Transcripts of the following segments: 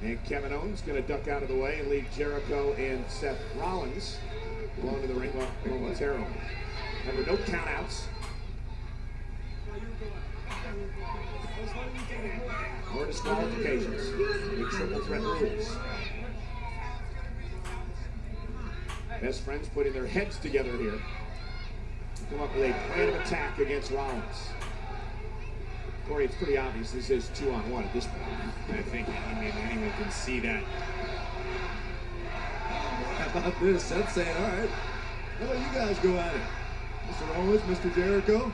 And Kevin Owens going to duck out of the way and leave Jericho and Seth Rollins along to the ring momentarily. Remember, no countouts. Or disqualifications. Big triple threat rules. Best friends putting their heads together here to come up with a plan of attack against Rollins. Corey, it's pretty obvious this is 2-on-1 at this point. I think anyone can see that. How about this? Seth saying, all right, how about you guys go at it? Mr. Owens, Mr. Jericho.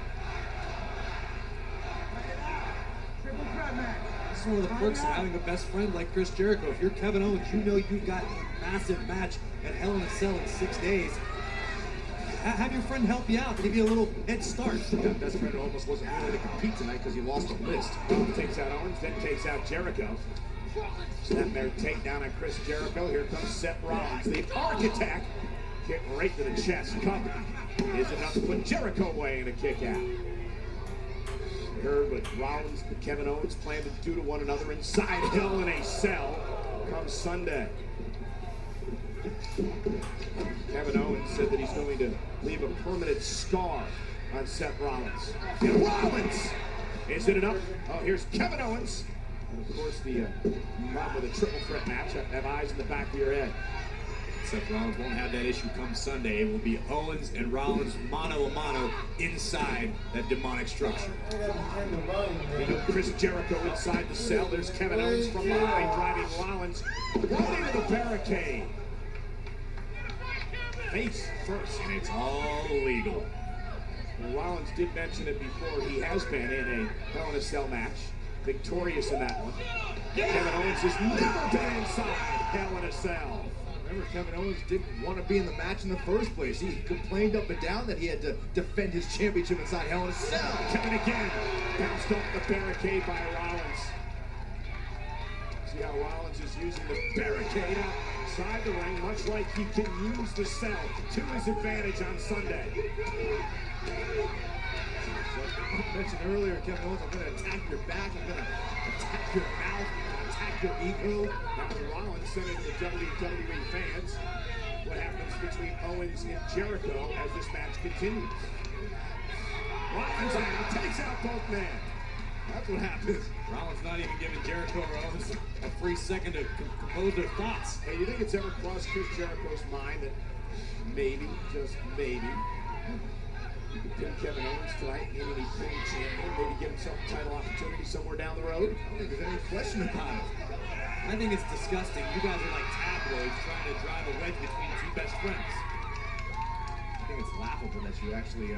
This is one of the perks of having a best friend like Chris Jericho. If you're Kevin Owens, you know you've got a massive match at Hell in a Cell in 6 days. Have your friend help you out, give you a little head start. That best friend almost wasn't willing to compete tonight because he lost a list. Takes out Owens, then takes out Jericho. Snapmare takedown on Chris Jericho. Here comes Seth Rollins. The architect kick right to the chest. Cover. Is enough to put Jericho away in a kick out. Heard what Rollins and Kevin Owens plan to do to one another inside Hell in a Cell come Sunday. Kevin Owens said that he's going to leave a permanent scar on Seth Rollins. And Rollins! Is it enough? Oh, here's Kevin Owens. And of course, the problem with a triple threat match, have eyes in the back of your head. Seth Rollins won't have that issue come Sunday. It will be Owens and Rollins mano-a-mano inside that demonic structure. You know, Chris Jericho inside the cell. There's Kevin Owens from behind, driving Rollins right into the barricade. Face first, and it's all legal. And Rollins did mention it before. He has been in a Hell in a Cell match, victorious in that one. Kevin Owens has never been inside Hell in a Cell. Remember, Kevin Owens didn't want to be in the match in the first place. He complained up and down that he had to defend his championship inside Hell in a Cell. Kevin again, bounced off the barricade by Rollins. See how Rollins is using the barricade outside the ring, much like he can use the cell to his advantage on Sunday. I mentioned earlier, Kevin Owens, I'm going to attack your back, I'm going to attack your mouth, attack your ego. Now Rollins said it to the WWE fans. What happens between Owens and Jericho as this match continues? Rollins takes out both men. That's what happens. Rollins not even giving Jericho or Owens a free second to compose their thoughts. Hey, you think it's ever crossed Chris Jericho's mind that maybe, just maybe, pin Kevin Owens tonight, and he pin champion, maybe get himself a title opportunity somewhere down the road? I don't think there's any question about it. I think it's disgusting. You guys are like tabloids trying to drive a wedge between two best friends. I think it's laughable that you actually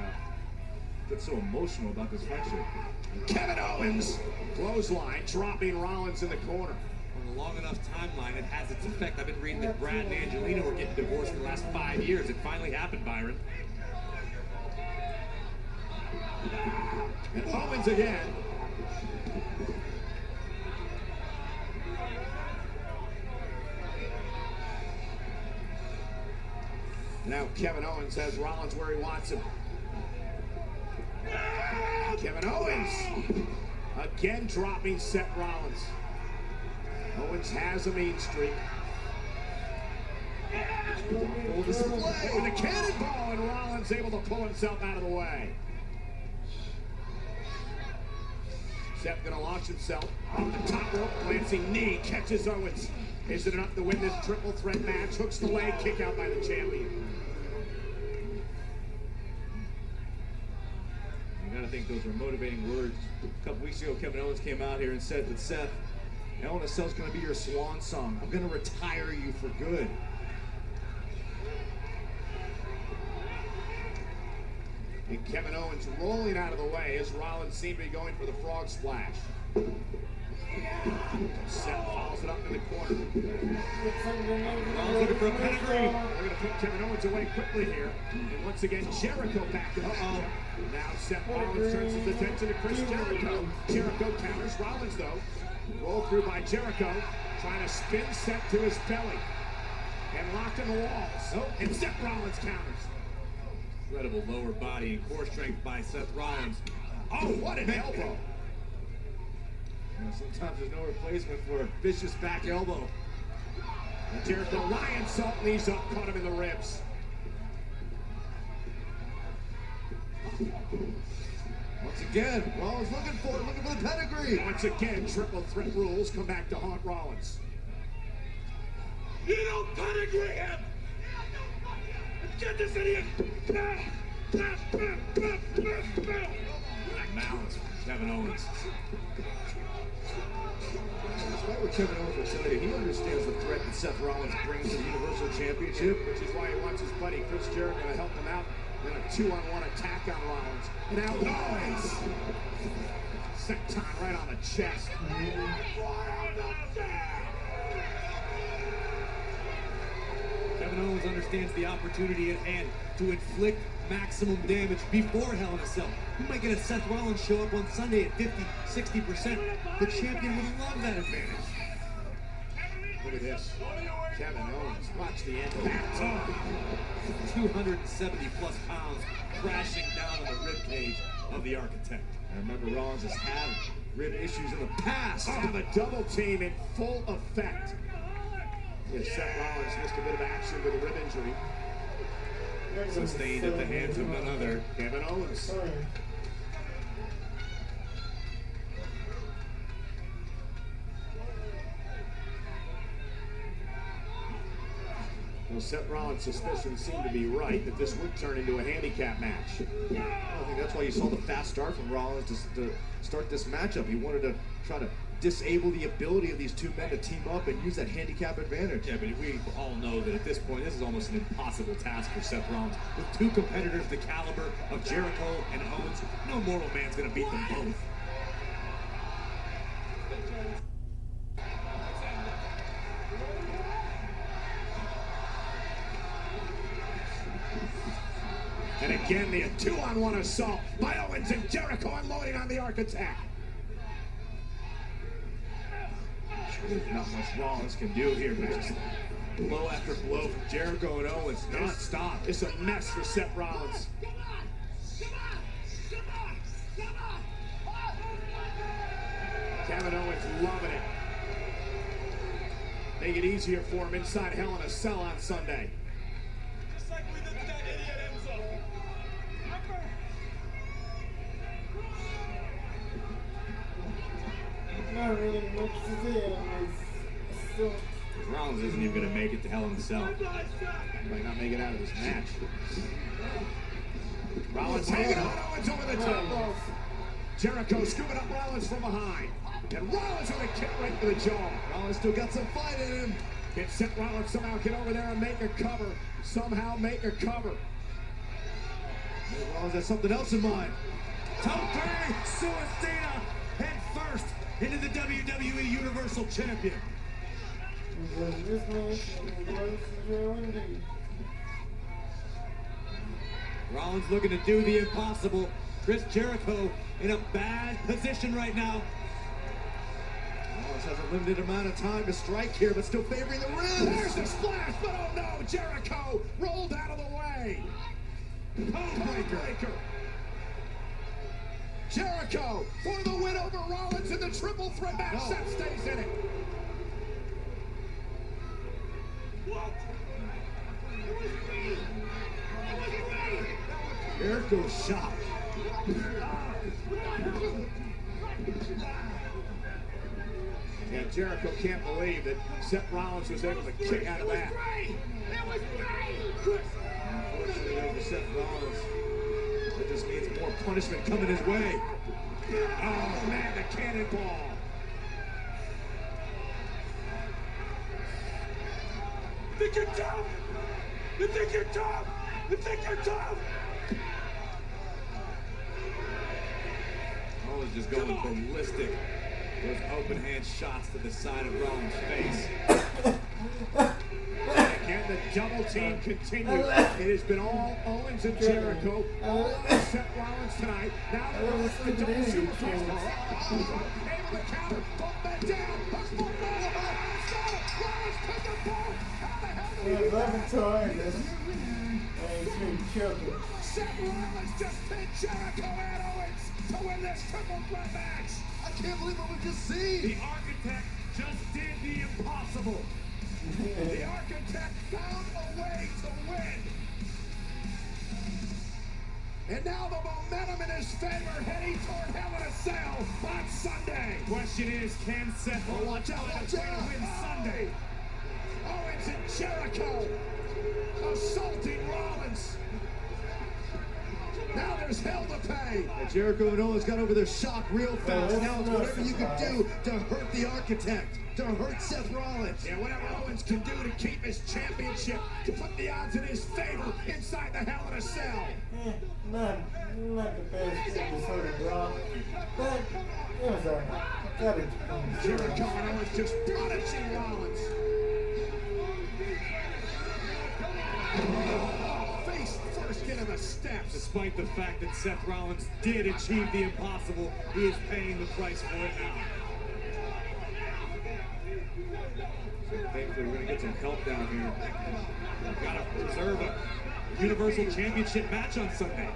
get so emotional about this friendship. Kevin Owens, clothesline, dropping Rollins in the corner. On a long enough timeline, it has its effect. I've been reading that Brad and Angelina were getting divorced for the last 5 years. It finally happened, Byron. And Owens again. Now Kevin Owens has Rollins where he wants him. Kevin Owens again dropping Seth Rollins. Owens has a mean streak. Full display with a cannonball, and Rollins able to pull himself out of the way. Seth gonna launch himself off the top rope, glancing knee, catches Owens. Is it enough to win this triple threat match? Hooks the leg, kick out by the champion. You gotta think those were motivating words. A couple weeks ago, Kevin Owens came out here and said that Seth, Hell in a Cell's gonna be your swan song. I'm gonna retire you for good. And Kevin Owens rolling out of the way as Rollins seemed to be going for the frog splash. Seth follows it up in the corner. Rollins looking for a pedigree. They're going to put Kevin Owens away quickly here. And once again, Jericho back in the matchup. Now Seth Rollins turns his attention to Chris Jericho. Jericho counters Rollins, though. Roll through by Jericho, trying to spin Seth to his belly. And locked in the walls. And Seth Rollins counters. Incredible lower body and core strength by Seth Rollins. Oh, what an elbow. Sometimes there's no replacement for a vicious back elbow. And Jericho, Ryan Salt knees up, caught him in the ribs. Once again, Rollins looking for the pedigree. Once again, triple threat rules come back to haunt Rollins. You don't pedigree him! Get this idiot! Malice from Kevin Owens. Despite what Kevin Owens will tell you, he understands the threat that Seth Rollins brings to the Universal Championship, which is why he wants his buddy Chris Jericho to help him out in a 2-on-1 attack on Rollins. And now Owens! Senton right on the chest. Kevin Owens understands the opportunity at hand to inflict maximum damage before Hell in a Cell. We might get a Seth Rollins show up on Sunday at 50-60%. The champion would love that advantage. Look at this. Kevin Owens, watch the end of that. 270 plus pounds crashing down on the ribcage of the Architect. And remember, Rollins has had rib issues in the past. Oh, the double team in full effect. Yes, Seth Rollins missed a bit of action with a rib injury. Sustained at the hands of none other Kevin Owens. Well, Seth Rollins' suspicions seem to be right that this would turn into a handicap match. I think that's why you saw the fast start from Rollins to start this matchup. He wanted to try to disable the ability of these two men to team up and use that handicap advantage. Yeah, but we all know that at this point, this is almost an impossible task for Seth Rollins. With two competitors the caliber of Jericho and Owens, no mortal man's going to beat them both. And again, the 2-on-1 assault by Owens and Jericho unloading on the Architect. Not much Rollins can do here, but just blow after blow from Jericho and Owens non-stop. It's a mess for Seth Rollins. Kevin Owens loving it. Make it easier for him inside Hell in a Cell on Sunday. Just like we did to that idiot Enzo. Not really much to say. Still. Rollins isn't even going to make it to Hell in a Cell. Might not make it out of this match. Rollins hanging on Owens over the top. Jericho scooping up Rollins from behind. And Rollins with a kick right to the jaw. Rollins still got some fight in him. Can Seth Rollins somehow get over there and make a cover? Somehow make a cover. Rollins has something else in mind. Tope Suicida head first into the WWE Universal Champion. This match was real indeed. Rollins looking to do the impossible. Chris Jericho in a bad position right now. Rollins has a limited amount of time to strike here, but still favoring the ribs. There's the splash, but oh no, Jericho rolled out of the way. Breaker. Jericho for the win over Rollins in the triple threat match. Seth stays in it. What? It was me. It wasn't me. Jericho's shot. Yeah, Jericho can't believe that Seth Rollins was able to kick out of that. Unfortunately, over Seth Rollins, that just means more punishment coming his way. Oh man, the cannonball. You think you're tough? You think you're tough? You think you're tough? Owens just going ballistic. Those open hand shots to the side of Rollins' face. Again, the double team continues. It has been all Owens and Jericho, all Seth Rollins tonight. Now the double superstars. Able to counter, both men down. Push for Rollins. Rollins took the ball. How the hell did he do that? Seth Rollins just pinned Jericho and Owens to win this triple threat match. can't believe what we just seen. The architect just did the impossible. The architect found a way to win. And now the momentum in his favor, heading toward Hell in a Cell on Sunday. Question is, can Seth Rollins win Sunday? Owens and Jericho assaulting Rollins. Now there's hell to pay. And Jericho and Owens got over their shock real fast. Now it's whatever you can do to hurt the architect, to hurt Seth Rollins. Yeah, whatever Owens can do to keep his championship, to put the odds in his favor inside the Hell in a Cell. Not the best episode of Raw, but it was alright. Jericho and Owens just punishing Rollins. Face first into the steps. Despite the fact that Seth Rollins did achieve the impossible, he is paying the price for it now. So thankfully, we're going to get some help down here. We've got to preserve a Universal Championship match on Sunday.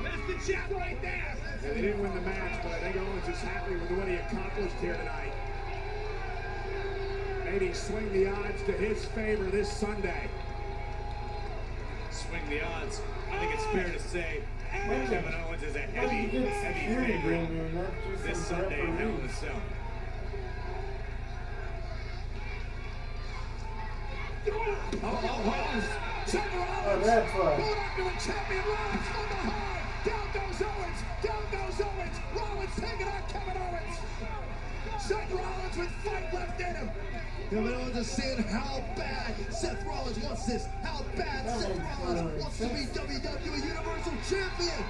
That's the jab right there. Yeah, they didn't win the match, but I think Owens is happy with what he accomplished here tonight. Maybe swing the odds to his favor this Sunday. Swing the odds. I think it's fair to say that Kevin Owens is a heavy favorite this Sunday in Hell in a Cell. Rollins. Seth Rollins. Oh, that's why. Going up to a champion. Rollins from behind. Down goes Owens. Down goes Owens. Rollins taking on Kevin Owens. Seth Rollins with fight left in him. Kevin Owens is saying how bad Seth Rollins wants this. How bad Seth Rollins wants to be WWE Universal Champion.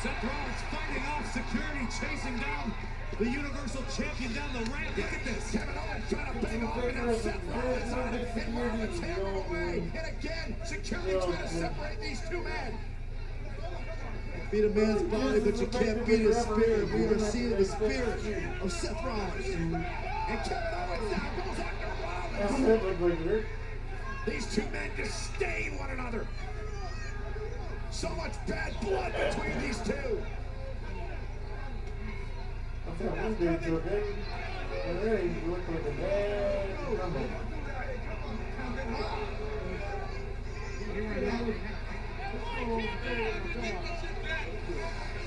Seth Rollins fighting off security, chasing down the Universal Champion down the ramp. Look at this. Kevin Owens trying to bang off and now Seth Rollins on it. And Rollins hammering away. And again, security trying to separate these two men. Beat a man's body, but you can't beat his spirit. We are seeing the spirit of Seth Rollins. And Kevin Owens now goes after Rollins. These two men disdain one another. So much bad blood between these two.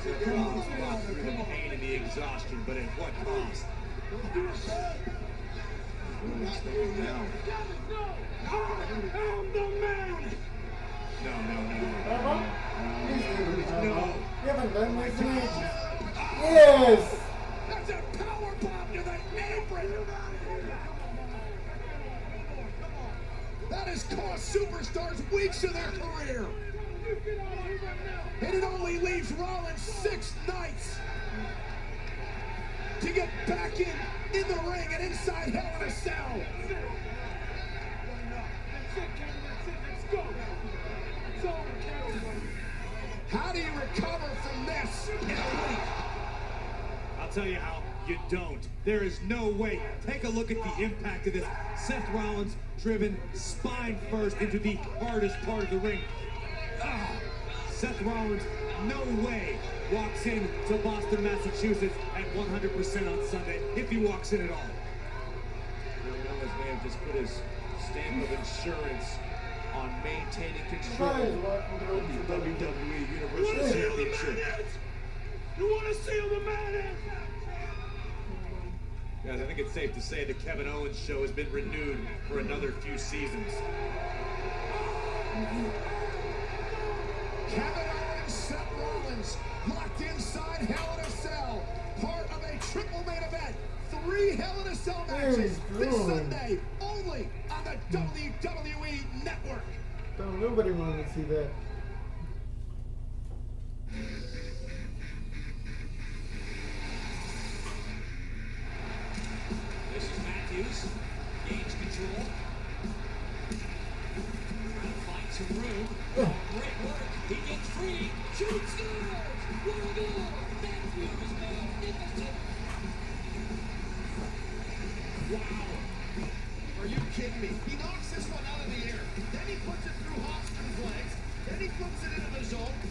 Seth Rollins fought through the pain and the exhaustion, but at what cost? Now. I'm the man. No. You haven't done this yet. Yes! That's a power bomb to the apron. That has cost superstars weeks of their career. And it only leaves Rollins 6 nights to get back in the ring and inside Hell in a Cell. How do you recover from this in a week? I'll tell you how you don't. There is no way. Take a look at the impact of this. Seth Rollins driven spine first into the hardest part of the ring. Seth Rollins, no way, walks in to Boston, Massachusetts at 100% on Sunday, if he walks in at all. Owens may have just put his stamp of insurance on maintaining control of the WWE Universal Championship. You want to see who the man is? Guys, I think it's safe to say the Kevin Owens show has been renewed for another few seasons. Kevin Owens, Seth Rollins, locked inside Hell in a Cell. Part of a triple main event. 3 Hell in a Cell matches this Sunday, only on the WWE Network. Don't nobody want to see that. This is Matthews. Gains control. Trying to find some room. Great work. He gets free. Shoots scores. What a goal. Matthews magnificent. Wow. Are you kidding me? He knocks this one out of the air. Then he puts it through Hopkins' leg. Then he flips it into the zone.